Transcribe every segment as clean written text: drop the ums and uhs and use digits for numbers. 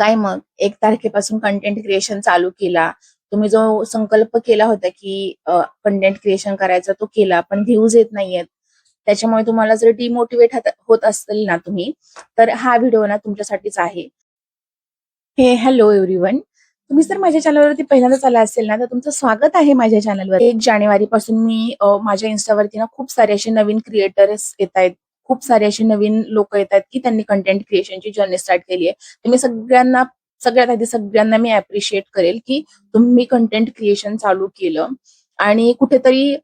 काय मग 1 तारखेपासून कंटेंट क्रिएशन चालू केला. तुम्ही जो संकल्प केला होता, की कंटेंट क्रिएशन करायचा तो केला, पण व्ह्यूज येत नाहीयेत. त्याच्यामुळे तुम्हाला जर डिमोटिव्हेट होत असेल ना तुम्ही, तर हा व्हिडिओ ना तुमच्यासाठीच आहे. Hello everyone. तुम्ही जर माझ्या चॅनलवरती पहिल्यांदाच आला असेल ना, तर तुमचं स्वागत आहे माझ्या चॅनलवर. 1 जानेवारीपासून मी माझ्या Instaवरती ना खूप सारे असे नवीन क्रिएटर्स येतायत. खूप सारे असे नवीन लोकं येतायत, की त्यांनी कंटेंट क्रिएशनची जर्नी स्टार्ट केली आहे. तर मी सगळ्यात आधी सगळ्यांना मी ॲप्रिशिएट करेल, की तुम्ही कंटेंट क्रिएशन चालू केलं आणि कुठेतरी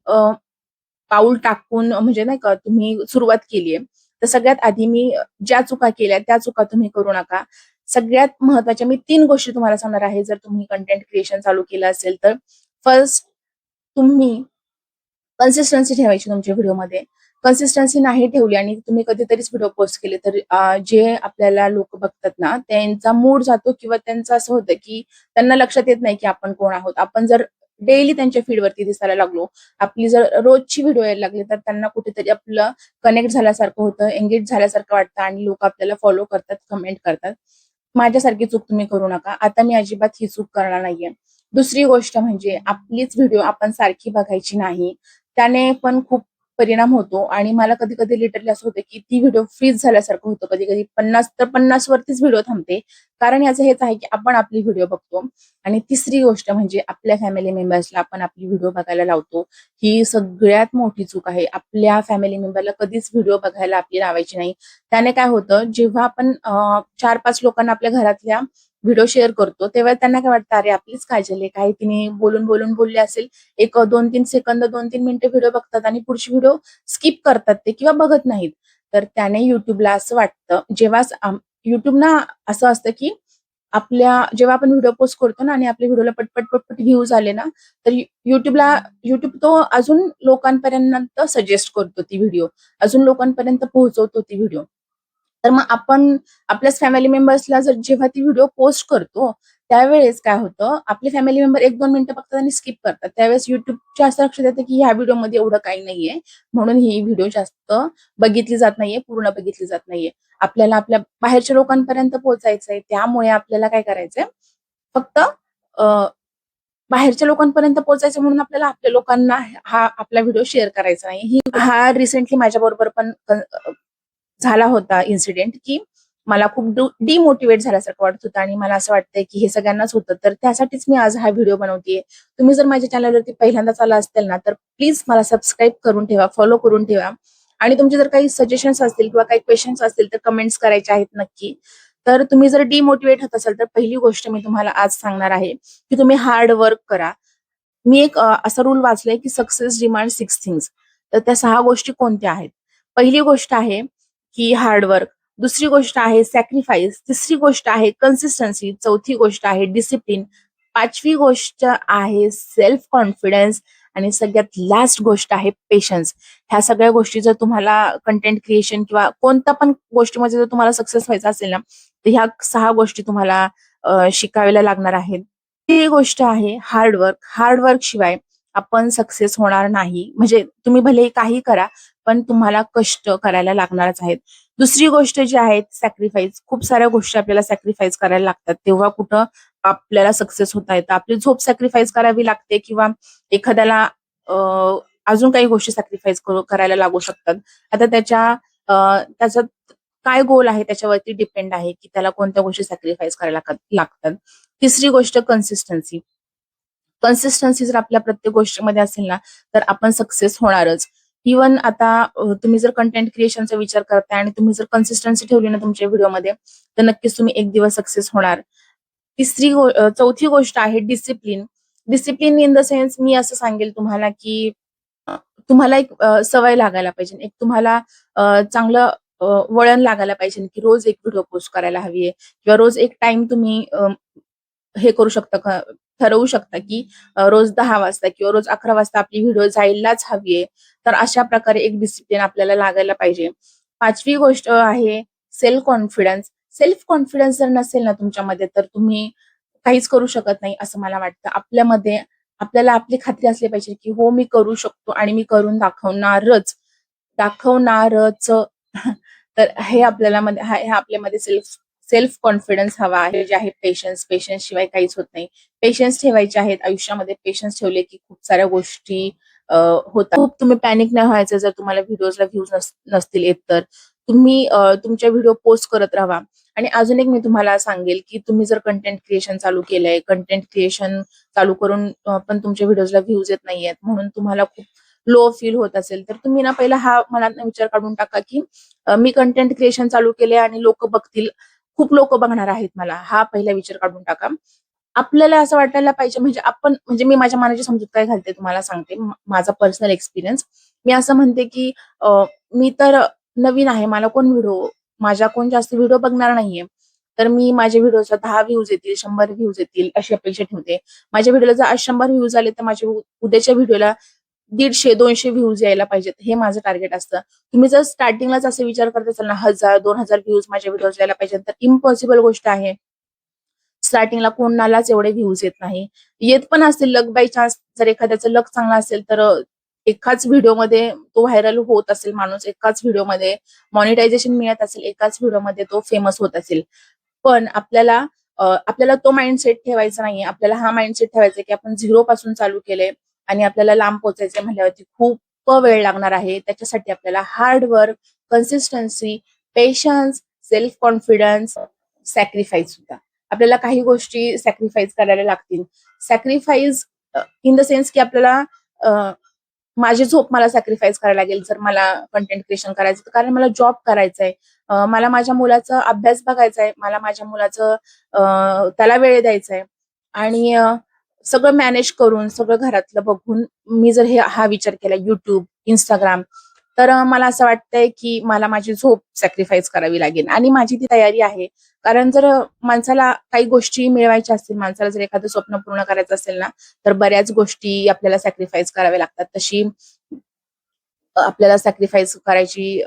पाऊल टाकून म्हणजे नाही का तुम्ही सुरुवात केली आहे. तर सगळ्यात आधी मी ज्या चुका केल्या त्या चुका तुम्ही करू नका. सगळ्यात महत्त्वाच्या मी 3 गोष्टी तुम्हाला सांगणार आहे, जर तुम्ही कंटेंट क्रिएशन चालू केलं असेल तर. फर्स्ट, तुम्ही कन्सिस्टन्सी ठेवायची तुमच्या व्हिडिओमध्ये. कन्सिस्टन्सी नाही ठेवली आणि तुम्ही कधीतरीच व्हिडिओ पोस्ट केले तर जे आपल्याला लोकं बघतात ना, त्यांचा मूड जातो किंवा त्यांचं असं होतं, की त्यांना लक्षात येत नाही, की आपण कोण आहोत. आपण जर डेली त्यांच्या फीडवरती दिसायला लागलो, आपली जर रोजची व्हिडिओ यायला लागली, तर त्यांना कुठेतरी आपलं कनेक्ट झाल्यासारखं होतं, एंगेज झाल्यासारखं वाटतं आणि लोकं आपल्याला फॉलो करतात, कमेंट करतात. माझ्यासारखी चूक तुम्ही करू नका. आता मी अजिबात ही चूक करणार नाहीये. दुसरी गोष्ट म्हणजे आपलीच व्हिडिओ आपण सारखी बघायची नाही. त्याने पण खूप परिणाम होतो आणि मला कधी-कधी लिटरली असं होतं, की ती व्हिडिओ फ्रीज झाल्यासारखं होतं. कधी-कधी 50 तर 50 वरतीच व्हिडिओ थांबते. कारण याचं हेच आहे, की आपण आपली व्हिडिओ बघतो. आणि तिसरी गोष्ट म्हणजे आपल्या फॅमिली मेंबर्सला आपण आपली व्हिडिओ बघायला लावतो. ही सगळ्यात मोठी चूक आहे. आपल्या फॅमिली मेंबरला कधीच व्हिडिओ बघायला आपली लावायची नाही. त्याने काय होतं, जेव्हा आपण 4-5 लोकांना आपल्या घरातल्या व्हिडिओ शेअर करतो, तेव्हा त्यांना काय वाटतं, "अरे, आपलीच काजल आहे. काही तिने बोलून बोलली असेल." एक 2-3 सेकंद, 2-3 मिनिटं व्हिडिओ बघतात आणि पुढची व्हिडिओ स्किप करतात ते किंवा बघत नाहीत. तर त्याने YouTubeला असं वाटतं, YouTube ना असं असतं, की जेव्हा आपण व्हिडिओ पोस्ट करतो ना आणि आपल्या व्हिडिओला पटपट व्ह्यूज आले ना, तर YouTube तो अजून लोकांपर्यंत सजेस्ट करतो ती व्हिडिओ. अजून लोकांपर्यंत पोहोचवतो ती व्हिडिओ. तर मग आपण आपल्याच फॅमिली मेंबर्सला जर जेव्हा ती व्हिडिओ पोस्ट करतो, त्यावेळेस काय होतं, आपले फॅमिली मेंबर 1-2 मिनिटं बघतात आणि स्किप करतात. त्यावेळेस YouTubeच्या असं लक्षात येतं, की ह्या व्हिडिओमध्ये एवढं काही नाहीये, म्हणून ही व्हिडिओ जास्त बघितली जात नाहीये, पूर्ण बघितली जात नाहीये. आपल्याला आपल्या बाहेरच्या लोकांपर्यंत पोहोचायचंय, त्यामुळे आपल्याला काय करायचंय, फक्त अ, बाहेरच्या लोकांपर्यंत पोहोचायचं म्हणून आपल्याला आपल्या लोकांना हा आपला व्हिडिओ शेअर करायचा नाही. हा रिसेंटली माझ्याबरोबर पण झाला होता इन्सिडेंट, की मला खूप डिमोटिव्हेट झाल्यासारखं वाटत होतं आणि मला असं वाटतंय, की हे सगळ्यांनाच होतं. तर त्यासाठीच मी आज हा व्हिडिओ बनवतीये. तुम्ही जर माझ्या चॅनलवरती पहिल्यांदाच आला असेल ना, तर प्लीज मला सबस्क्राईब करून ठेवा, फॉलो करून ठेवा आणि तुमचे जर काही सजेशन्स असतील किंवा काही क्वेशन्स असतील, तर कमेंट्स करायचे आहेत नक्की. तर तुम्ही जर डिमोटिव्हेट होत असाल, तर पहिली गोष्ट मी तुम्हाला आज सांगणार आहे, की तुम्ही हार्ड वर्क करा. मी एक असा रूल वाचलाय, की सक्सेस डिमांड 6 थिंग्स. तर त्या 6 गोष्टी कोणत्या आहेत? पहिली गोष्ट आहे, की हार्ड वर्क. दुसरी गोष्ट आहे सॅक्रिफाईस. तिसरी गोष्ट आहे कन्सिस्टन्सी. चौथी गोष्ट आहे डिसिप्लिन. 5वी गोष्ट आहे सेल्फ कॉन्फिडन्स आणि सगळ्यात लास्ट गोष्ट आहे पेशन्स. ह्या सगळ्या गोष्टी जर तुम्हाला कंटेंट क्रिएशन किंवा कोणत्या पण गोष्टीमध्ये जर तुम्हाला सक्सेस व्हायचं असेल ना, तर ह्या 6 गोष्टी तुम्हाला शिकाव्या लागणार आहेत. ती गोष्ट आहे हार्ड वर्क. हार्ड वर्क शिवाय आपण सक्सेस होणार नाही. म्हणजे तुम्ही भलेही काही करा, पण तुम्हाला कष्ट करायला लागणारच आहेत. दुसरी गोष्ट जी आहे सॅक्रिफाईस. खूप साऱ्या गोष्टी आपल्याला सॅक्रिफाईस करायला लागतात. तेव्हा कुठं आपल्याला सक्सेस होता येतं. आपली झोप सॅक्रिफाईस करावी लागते किंवा एखाद्याला अ, अजून काही गोष्टी सॅक्रिफाईस करायला लागू शकतात. आता त्याचा काय गोल आहे त्याच्यावरती डिपेंड आहे, की त्याला कोणत्या गोष्टी सॅक्रिफाईस करायला लागतात. तिसरी गोष्ट कन्सिस्टन्सी. कन्सिस्टन्सी जर आपल्या प्रत्येक गोष्टीमध्ये असेल ना, तर आपण सक्सेस होणारच. इव्हन आता तुम्ही जर कंटेंट क्रिएशनचा विचार करताय आणि तुम्ही जर कन्सिस्टन्सी ठेवली ना तुमच्या व्हिडिओमध्ये, तर नक्कीच तुम्ही एक दिवस सक्सेस होणार. चौथी गोष्ट आहे discipline. Discipline in the sense मी असं सांगेल तुम्हाला, की अ, तुम्हाला एक सवय लागायला पाहिजे. एक तुम्हाला चांगलं वळण लागायला पाहिजे, की रोज एक व्हिडिओ पोस्ट करायला हवी आहे किंवा रोज एक टाईम तुम्ही हे करू शकता ठरवू शकता, की रोज 10 वाजता किंवा रोज 11 वाजता आपली व्हिडिओ जायलाच हवी आहे. तर अशा प्रकारे एक डिसिप्लिन आपल्याला लागायला पाहिजे. 5वी गोष्ट आहे सेल्फ कॉन्फिडन्स. सेल्फ कॉन्फिडन्स जर नसेल ना तुमच्यामध्ये, तर तुम्ही काहीच करू शकत नाही असं मला वाटतं. आपल्याला आपली खात्री असली पाहिजे, की हो मी करू शकतो आणि मी करून दाखवणारच. दाखवणारच. तर हे आपल्याला मध्ये हे आपल्यामध्ये सेल्फ सेल्फ कॉन्फिडन्स हवा आहे, जे आहे पेशन्स. पेशन्स शिवाय काहीच होत नाही. पेशन्स ठेवायचे आहेत आयुष्यामध्ये. पेशन्स ठेवले की खूप साऱ्या गोष्टी होतात. खूप तुम्ही पॅनिक नाही व्हायचं जर तुम्हाला व्हिडिओजला व्ह्यूज नसतील येत तर. तुम्ही तुमच्या व्हिडिओ पोस्ट करत राहा. आणि अजून एक मी तुम्हाला सांगेल की तुम्ही जर कंटेंट क्रिएशन चालू केलंय, कंटेंट क्रिएशन चालू करून पण तुमच्या व्हिडिओजला व्ह्यूज येत नाहीयेत, म्हणून तुम्हाला खूप लो फील होत असेल, तर तुम्ही ना पहिला हा मनात विचार काढून टाका की मी कंटेंट क्रिएशन चालू केले आणि लोक बघतील, खूप लोक बघणार आहेत मला. हा पहिला विचार काढून टाका. आपल्याला असं वाटायला पाहिजे, म्हणजे आपण, म्हणजे मी माझ्या मनाची समजूत काय घालते तुम्हाला सांगते, माझा पर्सनल एक्सपिरियन्स. मी असं म्हणते की मी तर नवीन आहे, मला माझ्या कोण जास्त व्हिडिओ बघणार नाहीये, तर मी माझ्या व्हिडिओचा 10 व्ह्यूज येतील, 100 व्ह्यूज येतील अशी अपेक्षा ठेवते. माझ्या व्हिडिओला जर आज 100 व्ह्यूज आले तर माझ्या उद्याच्या व्हिडिओला 150-200 व्ह्यूज यायला पाहिजेत, हे माझं टार्गेट असतं. तुम्ही जर स्टार्टिंगलाच असे विचार करत असाल ना, 1000-2000 व्ह्यूज माझ्या व्हिडिओज यायला पाहिजेत, तर इम्पॉसिबल गोष्ट आहे. स्टार्टिंगला कोणालाच एवढे व्ह्यूज येत नाही. येत पण असतील, लक बाय चान्स जर एखाद्याचं लक चांगला असेल तर एकाच व्हिडिओमध्ये तो व्हायरल होत असेल माणूस, एकाच व्हिडिओमध्ये मॉनिटायझेशन मिळत असेल, एकाच व्हिडिओमध्ये तो फेमस होत असेल. पण आपल्याला तो माइंडसेट ठेवायचा नाहीये. आपल्याला हा माइंडसेट ठेवायचा की आपण 0 पासून चालू केलंय आणि आपल्याला लांब पोहोचायचंय म्हटल्यावरती खूप वेळ लागणार आहे. त्याच्यासाठी आपल्याला hard work, consistency, patience, self confidence, sacrifice सुद्धा. आपल्याला काही गोष्टी सॅक्रिफाईस करायला लागतील. सॅक्रिफाईस इन द सेन्स की आपल्याला माझी झोप मला सॅक्रिफाईस करायला लागेल जर मला कंटेंट क्रिएशन करायचं, कारण मला जॉब करायचंय. मला माझ्या मुलाचा अभ्यास बघायचा आहे, मला माझ्या मुलाचं त्याला वेळ द्यायचा आहे, आणि सगळं मॅनेज करून, सगळं घरातलं बघून मी जर हा विचार केला युट्यूब, इंस्टाग्राम, तर मला असं वाटतंय की मला माझी झोप सॅक्रिफाईस करावी लागेल, आणि माझी ती तयारी आहे. कारण जर माणसाला काही गोष्टी मिळवायच्या असतील, माणसाला जर एखादं स्वप्न पूर्ण करायचं असेल ना, तर बऱ्याच गोष्टी आपल्याला सॅक्रिफाईस कराव्या लागतात. तशी आपल्याला सॅक्रिफाईस करायची,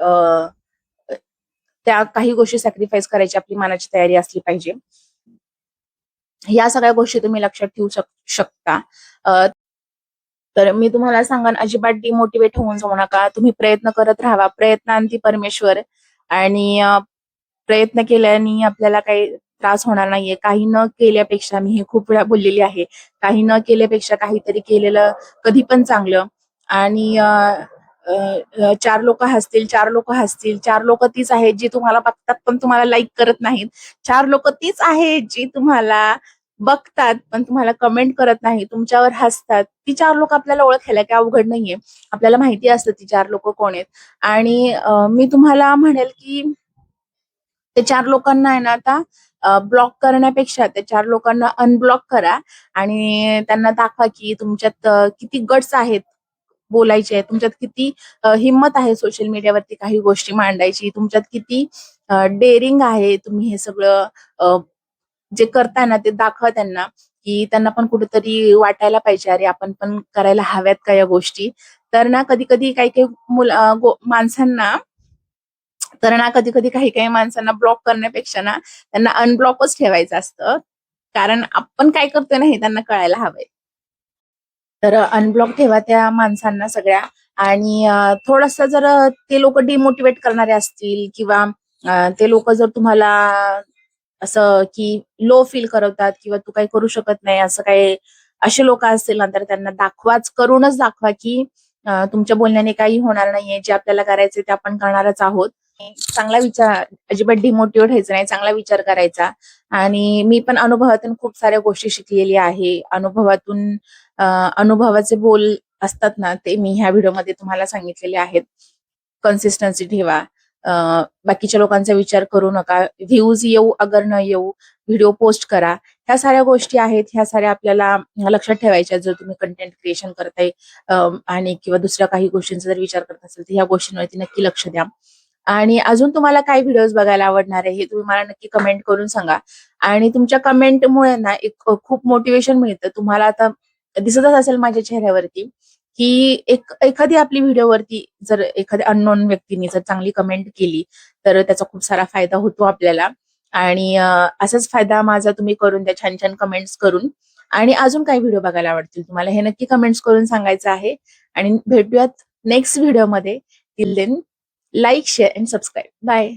त्या काही गोष्टी सॅक्रिफाईस करायची आपली मनाची तयारी असली पाहिजे. या सगळ्या गोष्टी तुम्ही लक्षात ठेवू शकता. तर मी तुम्हाला सांगेन, अजिबात डिमोटिवेट होऊन जाऊ नका. तुम्ही प्रयत्न करत राहावा. प्रयत्नांती परमेश्वर. आणि प्रयत्न केल्याने आपल्याला काही त्रास होणार नाहीये. काही न केल्यापेक्षा, मी हे खूप वेळा बोललेली आहे, काही न केल्यापेक्षा काहीतरी केलेलं कधी पण चांगलं. आणि 4 लोक हसतील, 4 लोक हसतील, 4 लोक तीच आहेत जी तुम्हाला बघतात पण तुम्हाला लाईक करत नाहीत. 4 लोक तीच आहेत जी तुम्हाला बघतात पण तुम्हाला कमेंट करत नाही, तुमच्यावर हसतात. ती 4 लोक आपल्याला ओळखायला काही अवघड नाहीये. आपल्याला माहिती असतं ती 4 लोक कोण आहेत. आणि मी तुम्हाला म्हणेल की ते 4 लोकांना आहे ना आता ब्लॉक करण्यापेक्षा त्या 4 लोकांना अनब्लॉक करा, आणि त्यांना दाखवा की तुमच्यात किती गट्स आहेत बोलायचे, तुमच्यात किती हिंमत आहे सोशल मीडियावरती काही गोष्टी मांडायची, तुमच्यात किती डेअरिंग आहे. तुम्ही हे सगळं जे करताय ना ते दाखवा त्यांना, की त्यांना पण कुठेतरी वाटायला पाहिजे, अरे आपण पण करायला हव्यात का या गोष्टी. तर ना कधी कधी काही काही माणसांना, तर ना कधी कधी काही काही माणसांना ब्लॉक करण्यापेक्षा ना त्यांना अनब्लॉकच ठेवायचं असतं, कारण आपण काय करतोय ना हे त्यांना कळायला हवंय. तर अनब्लॉक ठेवा त्या माणसांना सगळ्या. आणि थोडंसं जर ते लोक डिमोटिवेट करणारे असतील, किंवा ते लोक जर तुम्हाला असं की लो फील करवतात, किंवा तू काही करू शकत नाही असं काही, असे लोक असतील ना, तर त्यांना करूनच दाखवा की तुमच्या बोलण्याने काही होणार नाहीये. जे आपल्याला करायचे ते आपण करणारच आहोत. चांगला विचार, अजिबात डिमोटिवेट व्हायचं नाही, चांगला विचार करायचा. आणि मी पण अनुभवातून खूप साऱ्या गोष्टी शिकलेली आहे. अनुभवाचे बोल असतात ना, ते मी ह्या व्हिडिओमध्ये तुम्हाला सांगितलेले आहेत. कन्सिस्टन्सी ठेवा. बाकीच्या लोकांचा विचार करू नका. व्ह्यूज येऊ अगर न येऊ, व्हिडिओ पोस्ट करा. ह्या साऱ्या गोष्टी आहेत, ह्या साऱ्या आपल्याला लक्षात ठेवायच्या जर तुम्ही कंटेंट क्रिएशन करताय, आणि किंवा दुसऱ्या काही गोष्टींचा जर विचार करत असेल तर ह्या गोष्टींवरती नक्की लक्ष द्या. आणि अजून तुम्हाला काय व्हिडिओज बघायला आवडणार आहे हे तुम्ही मला नक्की कमेंट करून सांगा. आणि तुमच्या कमेंटमुळे ना एक खूप मोटिवेशन मिळतं. तुम्हाला आता दिसतच असेल माझ्या चेहऱ्यावरती की एखादी आपली व्हिडिओवरती जर एखाद्या अननोन व्यक्तीने जर चांगली कमेंट केली तर त्याचा खूप सारा फायदा होतो आपल्याला. आणि असाच फायदा माझा तुम्ही करून द्या, छान छान कमेंट्स करून. आणि अजून काही व्हिडिओ बघायला आवडतील तुम्हाला हे नक्की कमेंट्स करून सांगायचं आहे. आणि भेटूयात नेक्स्ट व्हिडिओमध्ये. Till then, like, share and subscribe. Bye.